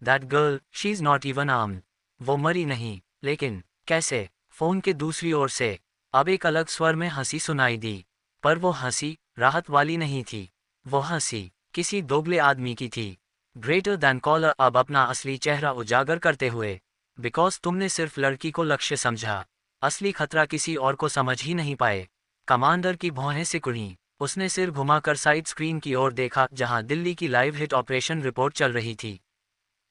That girl, she is not even armed. वो मरी नहीं, लेकिन कैसे? फोन के दूसरी ओर से अब एक अलग स्वर में हंसी सुनाई दी, पर वो हंसी राहत वाली नहीं थी। वो हंसी किसी दोगले आदमी की थी। ग्रेटर दैन कॉलर अब अपना असली चेहरा उजागर करते हुए, बिकॉज तुमने सिर्फ लड़की को लक्ष्य समझा, असली खतरा किसी और को समझ ही नहीं पाए। कमांडर की भौहें सिकुड़ीं, उसने सिर घुमाकर साइड स्क्रीन की ओर देखा जहां दिल्ली की लाइव हिट ऑपरेशन रिपोर्ट चल रही थी।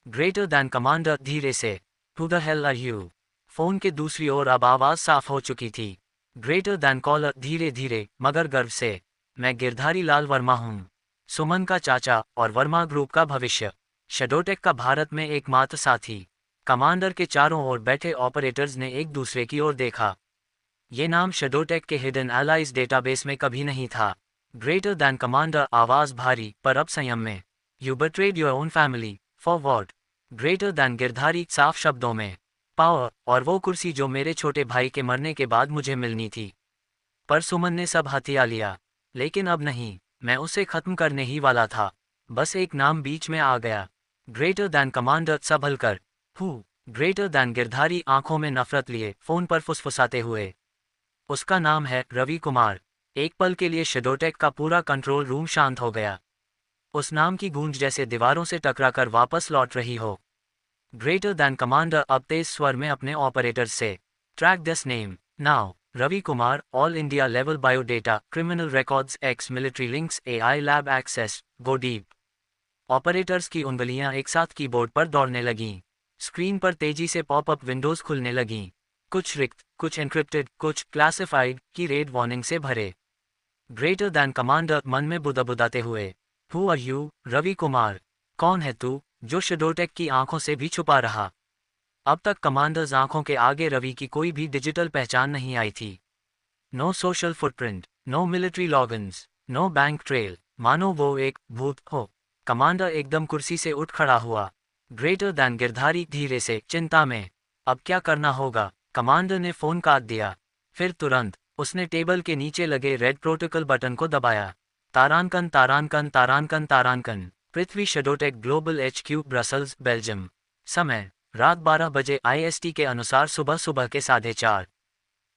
Greater than. कमांडर धीरे से, who the hell are you? Phone के दूसरी ओर अब आवाज साफ हो चुकी थी। ग्रेटर दैन कॉलर धीरे धीरे मगर गर्व से, मैं गिरधारी लाल वर्मा हूँ, सुमन का चाचा और वर्मा ग्रुप का भविष्य, शडोटेक का भारत में एकमात्र साथी। कमांडर के चारों ओर बैठे ऑपरेटर्स ने एक दूसरे की ओर देखा। ये नाम शडोटेक के हिडन एलाइज डेटाबेस में कभी नहीं था। Greater than. कमांडर आवाज भारी पर अब संयम में, you betrayed your own family for what? Greater than. Girdhari साफ शब्दों में, पावर, और वो कुर्सी जो मेरे छोटे भाई के मरने के बाद मुझे मिलनी थी। पर सुमन ने सब हथिया लिया, लेकिन अब नहीं, मैं उसे खत्म करने ही वाला था। बस एक नाम बीच में आ गया, ग्रेटर दैन। कमांडर संभल कर, हु? Greater than. गिरधारी आंखों में नफरत लिए फोन पर फुसफुसाते हुए, उसका नाम है रवि कुमार। एक पल के लिए शडोटेक का पूरा कंट्रोल रूम शांत हो गया। उस नाम की गूंज जैसे दीवारों से टकराकर वापस लौट रही हो। Greater than. कमांडर अब तेज स्वर में अपने ऑपरेटर्स से, track this name now. Ravi Kumar, all India level biodata, criminal records, ex military links, AI lab access, go deep. Operators की उंगलियां एक साथ कीबोर्ड पर दौड़ने लगीं। स्क्रीन पर तेजी से पॉपअप विंडोज खुलने लगीं, कुछ रिक्त, कुछ एन्क्रिप्टेड, कुछ क्लासिफाइड की रेड वार्निंग से भरे। Greater than. कमांडर मन में बुदाबुदाते हुए, who are you? Ravi Kumar, कौन है तू, जो शडोटेक की आंखों से भी छुपा रहा? अब तक कमांडर्स आंखों के आगे रवि की कोई भी डिजिटल पहचान नहीं आई थी। No social footprint, no military logins, no bank trail, मानो वो एक भूत हो। कमांडर एकदम कुर्सी से उठ खड़ा हुआ। Greater than. गिरधारी धीरे से, चिंता में, अब क्या करना होगा? कमांडर ने फोन काट दिया। फिर तुरंत उसने टेबल के नीचे लगे रेड प्रोटोकॉल बटन को दबाया। तारांकन तारांकन तारांकन तारांकन। पृथ्वी शडोटेक ग्लोबल HQ ब्रसल्स बेल्जियम। समय रात 12 बजे IST के अनुसार सुबह सुबह के 4:30।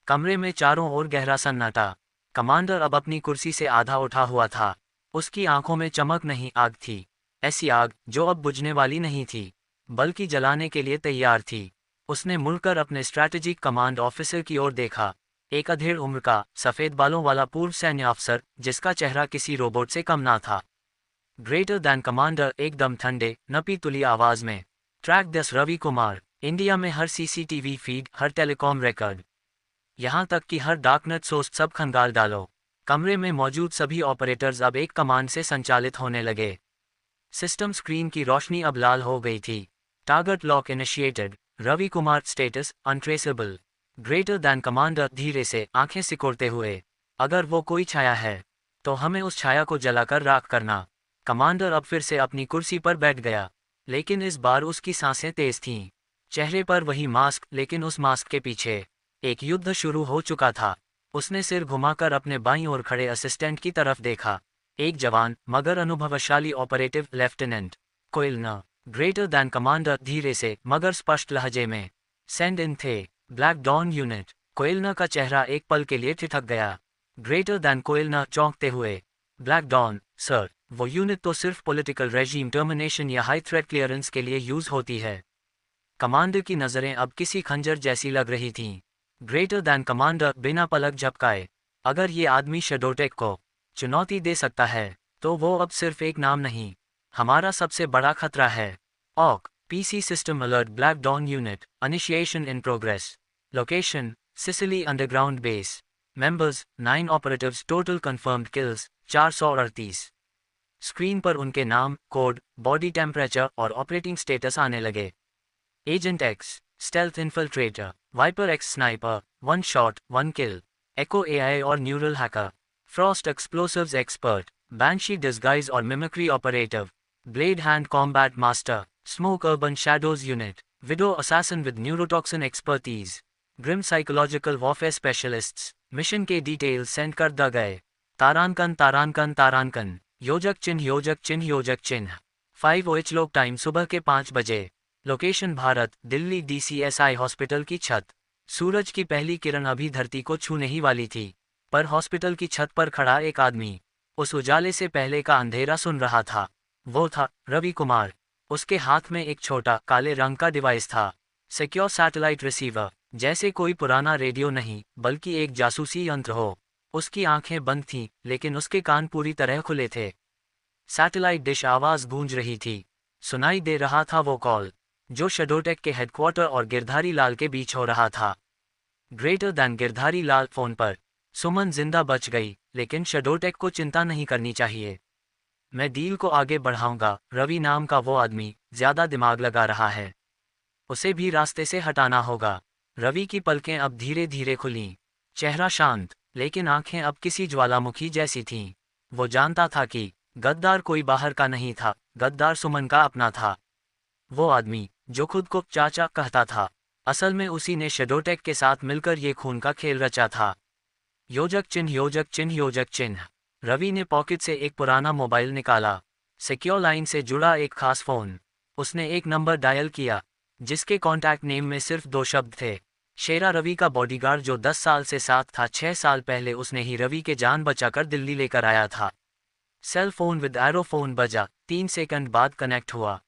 कमरे में चारों ओर गहरा सन्नाटा। कमांडर अब अपनी कुर्सी से आधा उठा हुआ था। उसकी आंखों में चमक नहीं, आग थी। ऐसी आग जो अब बुझने वाली नहीं थी, बल्कि जलाने के लिए तैयार थी। उसने मुड़कर अपने स्ट्रैटेजिक कमांड ऑफिसर की ओर देखा। एक अधेड़ उम्र का, सफ़ेद बालों वाला पूर्व सैन्य अफसर, जिसका चेहरा किसी रोबोट से कम ना था। ग्रेटर दैन कमांडर एकदम ठंडे, नपी तुली आवाज में। Track this Ravi Kumar. India में हर CCTV फीड, हर टेलीकॉम रिकॉर्ड, यहाँ तक कि हर डार्कनेट सोर्स सब खंगाल डालो। कमरे में मौजूद सभी ऑपरेटर्स अब एक कमांड से संचालित होने लगे। सिस्टम स्क्रीन की रोशनी अब लाल हो गई थी। Target lock initiated. Ravi Kumar status untraceable. Greater than commander धीरे से आंखें सिकोड़ते हुए। अगर वो कोई छाया है तो हमें उस छाया को जलाकर राख करना। कमांडर अब फिर से अपनी कुर्सी पर बैठ गया, लेकिन इस बार उसकी सांसें तेज थीं। चेहरे पर वही मास्क, लेकिन उस मास्क के पीछे एक युद्ध शुरू हो चुका था। उसने सिर घुमाकर अपने बाईं ओर खड़े असिस्टेंट की तरफ देखा। एक जवान मगर अनुभवशाली ऑपरेटिव लेफ्टिनेंट कोयलना। ग्रेटर दैन कमांडर धीरे से मगर स्पष्ट लहजे में। सेंड इन थे ब्लैक डॉन यूनिट। कोयलना का चेहरा एक पल के लिए ठिठक गया। ग्रेटर दैन कोयलना चौंकते हुए। ब्लैक डॉन सर, वो यूनिट तो सिर्फ पॉलिटिकल रेजीम टर्मिनेशन या हाई थ्रेट क्लियरेंस के लिए यूज होती है। कमांडर की नज़रें अब किसी खंजर जैसी लग रही थीं। ग्रेटर दैन कमांडर बिना पलक झपकाए। अगर ये आदमी शडोटेक को चुनौती दे सकता है तो वो अब सिर्फ एक नाम नहीं, हमारा सबसे बड़ा खतरा है। ऑक PC system alert black dawn unit initiation in progress. Location Sicily underground base. Members 9 operatives. Total confirmed kills 438। Screen पर उनके नाम, कोड, बॉडी टेम्परेचर और ऑपरेटिंग स्टेटस आने लगे। Agent X stealth infiltrator. Viper X sniper 1 shot 1 kill. Echo AI और neural hacker. Frost explosives expert. Banshee disguise और mimicry operative. Blade hand combat master. Smoke urban shadows unit. Widow assassin with neurotoxin expertise. Grim psychological warfare specialists. Mission के details send कर द गए। तारांकन तारांकन तारांकन। योजक चिन्ह योजक चिन्ह योजक चिन्ह। 5 लोक टाइम सुबह के 5 बजे। Location Bharat, Delhi DCSI hospital की छत। सूरज की पहली किरण अभी धरती को छूने ही वाली थी, पर हॉस्पिटल की छत पर खड़ा एक आदमी उस उजाले से पहले का अंधेरा सुन रहा था। वो था रवि कुमार। उसके हाथ में एक छोटा काले रंग का डिवाइस था। सिक्योर सैटेलाइट रिसीवर, जैसे कोई पुराना रेडियो नहीं बल्कि एक जासूसी यंत्र हो। उसकी आंखें बंद थीं, लेकिन उसके कान पूरी तरह खुले थे। सैटेलाइट डिश आवाज गूंज रही थी। सुनाई दे रहा था वो कॉल जो शडोटेक के हेडक्वार्टर और गिरधारी लाल के बीच हो रहा था। Greater then Girdhari Lal phone पर। सुमन जिंदा बच गई, लेकिन शडोटेक को चिंता नहीं करनी चाहिए। मैं डील को आगे बढ़ाऊंगा। रवि नाम का वो आदमी ज्यादा दिमाग लगा रहा है, उसे भी रास्ते से हटाना होगा। रवि की पलकें अब धीरे धीरे खुलीं। चेहरा शांत, लेकिन आंखें अब किसी ज्वालामुखी जैसी थीं। वो जानता था कि गद्दार कोई बाहर का नहीं था, गद्दार सुमन का अपना था। वो आदमी जो खुद को चाचा कहता था, असल में उसी ने शडोटेक के साथ मिलकर ये खून का खेल रचा था। योजक चिन्ह योजक चिन्ह योजक चिन्ह। रवि ने पॉकेट से एक पुराना मोबाइल निकाला। सिक्योर लाइन से जुड़ा एक खास फोन। उसने एक नंबर डायल किया, जिसके कॉन्टैक्ट नेम में सिर्फ 2 शब्द थे। शेरा, रवि का बॉडीगार्ड जो 10 साल से साथ था। 6 साल पहले उसने ही रवि के जान बचाकर दिल्ली लेकर आया था। Cell phone with arrow phone बजा। 3 सेकंड बाद कनेक्ट हुआ।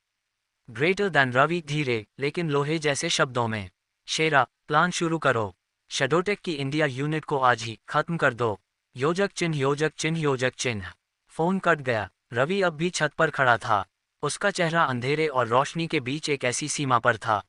ग्रेटर दैन रवि धीरे लेकिन लोहे जैसे शब्दों में। शेरा, प्लान शुरू करो। शडोटेक की इंडिया यूनिट को आज ही खत्म कर दो। योजक चिन्ह योजक चिन्ह योजक चिन्ह। फोन कट गया। रवि अब भी छत पर खड़ा था। उसका चेहरा अंधेरे और रोशनी के बीच एक ऐसी सीमा पर था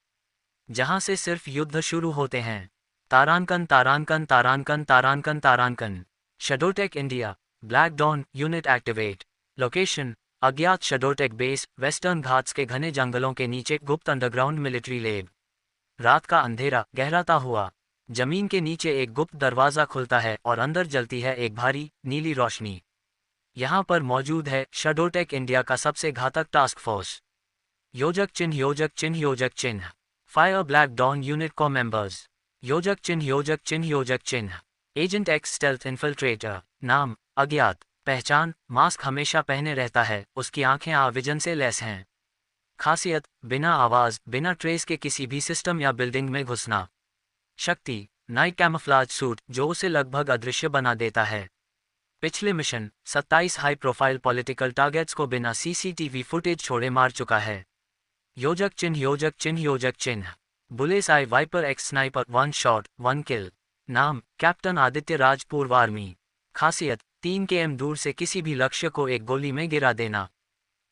जहां से सिर्फ युद्ध शुरू होते हैं। तारांकन तारांकन तारांकन तारांकन तारांकन। Shadowtech India black dawn unit activate. Location अज्ञात शडोटेक बेस, वेस्टर्न घाट्स के घने जंगलों के नीचे गुप्त अंडरग्राउंड मिलिट्री लैब। रात का अंधेरा गहराता हुआ। जमीन के नीचे एक गुप्त दरवाजा खुलता है और अंदर जलती है एक भारी नीली रोशनी। यहाँ पर मौजूद है शडोटेक इंडिया का सबसे घातक टास्क फोर्स। योजक चिन्ह योजक चिन्ह योजक चिन्ह। फायर ब्लैक डॉन यूनिट को मेंबर्स। योजक चिन्ह योजक चिन्ह योजक चिन्ह। Agent X stealth infiltrator. नाम अज्ञात। पहचान, मास्क हमेशा पहने रहता है, उसकी आंखें आविजन से लैस हैं। खासियत, बिना आवाज, बिना ट्रेस के किसी भी सिस्टम या बिल्डिंग में घुसना। शक्ति, नाइट कैमोफ्लाज सूट जो उसे लगभग अदृश्य बना देता है। पिछले mission, 27 high profile political targets को बिना सीसीटीवी फुटेज छोड़े मार चुका है। योजक चिन्ह योजक चिन्ह योजक चिन्ह। बुलेस आई वाइपर एक्स स्नाइपर 1 शॉट 1 किल। नाम, कैप्टन आदित्य राज पूर्व आर्मी। खासियत, 3 km दूर से किसी भी लक्ष्य को एक गोली में गिरा देना।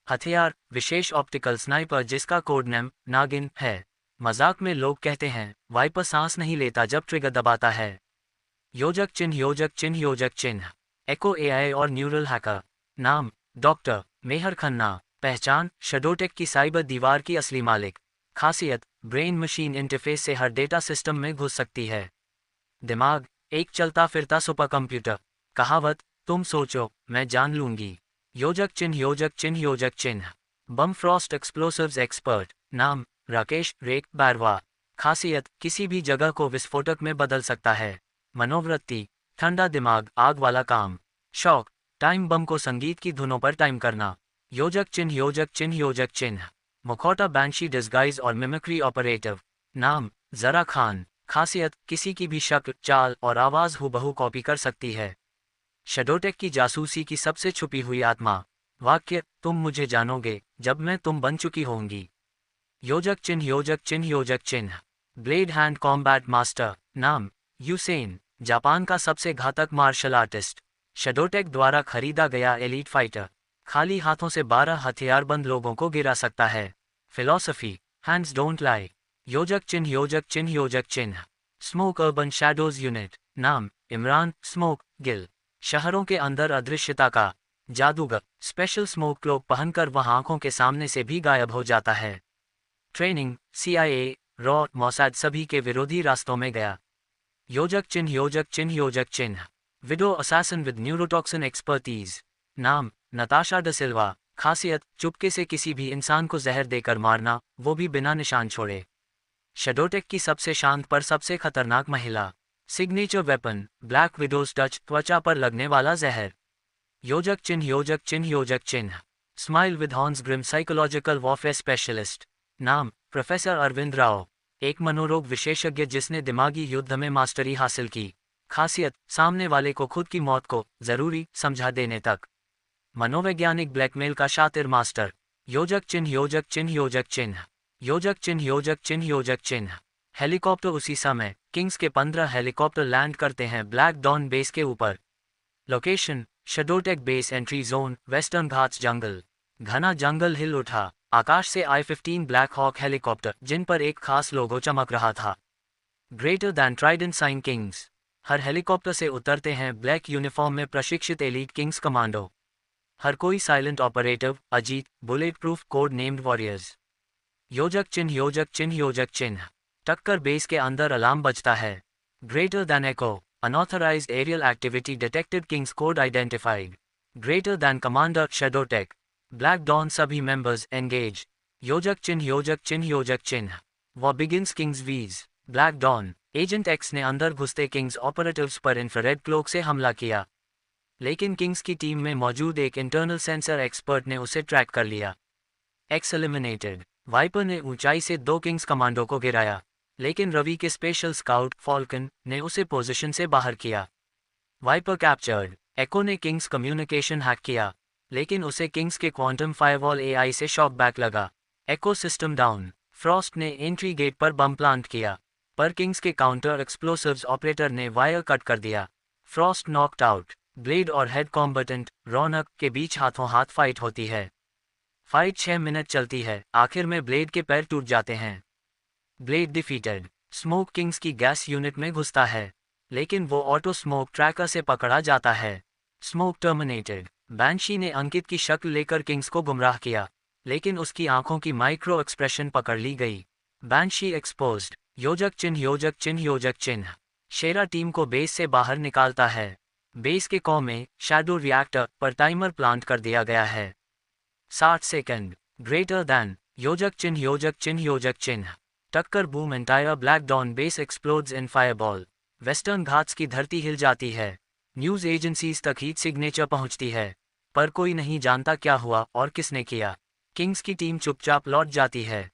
हथियार, विशेष ऑप्टिकल स्नाइपर जिसका कोड नेम नागिन है। मजाक में लोग कहते हैं वाइपर सांस नहीं लेता जब ट्रिगर दबाता है। योजक चिन्ह योजक चिन्ह योजक चिन्ह। एको एआई और न्यूरल हैकर। नाम, डॉक्टर मेहर खन्ना। पहचान, शडोटेक की साइबर दीवार की असली मालिक। खासियत, ब्रेन मशीन इंटरफेस से हर डेटा सिस्टम में घुस सकती है। दिमाग, एक चलता फिरता सुपर कंप्यूटर। कहावत, तुम सोचो मैं जान लूंगी। योजक चिन्ह योजक चिन्ह योजक चिन्ह। बम फ्रॉस्ट एक्सप्लोसिव्स एक्सपर्ट। नाम, राकेश रेक बैरवा। खासियत, किसी भी जगह को विस्फोटक में बदल सकता है। मनोवृत्ति, ठंडा दिमाग, आग वाला काम। शौक, टाइम बम को संगीत की धुनों पर टाइम करना। योजक चिन्ह योजक चिन्ह योजक चिन्ह। मुखौटा बैंशी डिस्गाइज और मिमिक्री ऑपरेटिव। नाम, जरा खान। खासियत, किसी की भी शक्ल, चाल और आवाज हूबहू कॉपी कर सकती है। शडोटेक की जासूसी की सबसे छुपी हुई आत्मा। वाक्य, तुम मुझे जानोगे जब मैं तुम बन चुकी होंगी। योजक चिन्ह योजक चिन्ह योजक चिन्ह। Blade hand combat master. नाम, यूसेन, जापान का सबसे घातक मार्शल आर्टिस्ट। शडोटेक द्वारा खरीदा गया एलीट फाइटर। खाली हाथों से 12 हथियारबंद लोगों को गिरा सकता है। Philosophy, hands don't lie. योजक चिन्ह योजक चिन्ह योजक चिन्ह। Smoke urban shadows unit. नाम, इमरान स्मोक गिल। शहरों के अंदर अदृश्यता का जादूगर। स्पेशल स्मोक क्लोक पहनकर वह आंखों के सामने से भी गायब हो जाता है। ट्रेनिंग, CIA, रॉ, मोसाद सभी के विरोधी रास्तों में गया। योजक चिन्ह योजक चिन्ह योजक चिन्ह। Window assassin with neurotoxin expertise. नाम, नताशा ड सिल्वा। खासियत, चुपके से किसी भी इंसान को जहर देकर मारना, वो भी बिना निशान छोड़े। शडोटेक की सबसे शांत पर सबसे खतरनाक महिला। Signature weapon, black widows touch, त्वचा पर लगने वाला जहर। योजक चिन्ह योजक चिन्ह योजक चिन्ह। Smile with horns grim psychological warfare specialist. नाम, प्रोफेसर अरविंद राव, एक मनोरोग विशेषज्ञ जिसने दिमागी युद्ध में मास्टरी हासिल की। खासियत, सामने वाले को खुद की मौत को जरूरी समझा देने तक। मनोवैज्ञानिक ब्लैकमेल का शातिर मास्टर। योजक चिन्ह योजक चिन्ह योजक चिन्ह। योजक चिन्ह योजक चिन्ह योजक चिन्ह। हेलीकॉप्टर उसी समय, किंग्स के 15 हेलीकॉप्टर लैंड करते हैं ब्लैक डॉन बेस के ऊपर। Location, Shadowtech base entry zone, Western Ghats जंगल। घना जंगल हिल उठा। आकाश से I-15 ब्लैक हॉक हेलीकॉप्टर जिन पर एक खास लोगो चमक रहा था। Greater than trident sign kings. हर हेलीकॉप्टर से उतरते हैं ब्लैक यूनिफॉर्म में प्रशिक्षित एलीट किंग्स कमांडो। हर कोई silent operative, Ajit, bullet proof code named warriors. योजक चिन्ह योजक चिन्ह योजक चिन्ह। टक्कर बेस के अंदर अलार्म बजता है। Greater than echo, unauthorised aerial activity detected, kings code identified. Greater than commander Shadowtech, black dawn सभी मेंबर्स एंगेज। योजक चिन्ह योजक चिन्ह योजक चिन्ह। वॉर बिगिंस, किंग्स वीज। ब्लैक डॉन, एजेंट एक्स ने अंदर घुसते किंग्स ऑपरेटिव्स पर इंफ्रारेड क्लोक से हमला किया, लेकिन किंग्स की टीम में मौजूद एक इंटरनल सेंसर एक्सपर्ट ने उसे ट्रैक कर लिया। X eliminated. वाइपर ने ऊंचाई से 2 किंग्स कमांडो को गिराया, लेकिन रवि के स्पेशल स्काउट फॉल्कन ने उसे पोजीशन से बाहर किया। Wiper captured. एको ने किंग्स कम्युनिकेशन हैक किया, लेकिन उसे किंग्स के क्वांटम फायरवॉल AI से शॉक बैक लगा। एको सिस्टम डाउन। फ्रॉस्ट ने एंट्री गेट पर बम प्लांट किया, पर किंग्स के काउंटर एक्सप्लोसिव्स ऑपरेटर ने वायर कट कर दिया। Frost knocked out. ब्लेड और हेड कॉम्बेटेंट रौनक के बीच हाथों हाथ फाइट होती है। फाइट 6 मिनट चलती है, आखिर में ब्लेड के पैर टूट जाते हैं। Blade defeated. स्मोक किंग्स की गैस यूनिट में घुसता है, लेकिन वो ऑटो स्मोक ट्रैकर से पकड़ा जाता है। Smoke terminated. बैंशी ने अंकित की शक्ल लेकर किंग्स को गुमराह किया, लेकिन उसकी आंखों की माइक्रो एक्सप्रेशन पकड़ ली गई। बैंशी एक्सपोज्ड। योजक चिन्ह योजक चिन्ह योजक चिन्ह। शेरा टीम को बेस से बाहर निकालता है। बेस के कॉ में शैडो रिएक्टर पर टाइमर प्लांट कर दिया गया है। 60 सेकंड। Greater than. योजक चिन्ह योजक चिन्ह योजक चिन्ह। टक्कर boom, entire black dawn base explodes in fireball. Western Ghats की धरती हिल जाती है। न्यूज़ एजेंसीज तक हीट सिग्नेचर पहुंचती है, पर कोई नहीं जानता क्या हुआ और किसने किया। किंग्स की टीम चुपचाप लौट जाती है।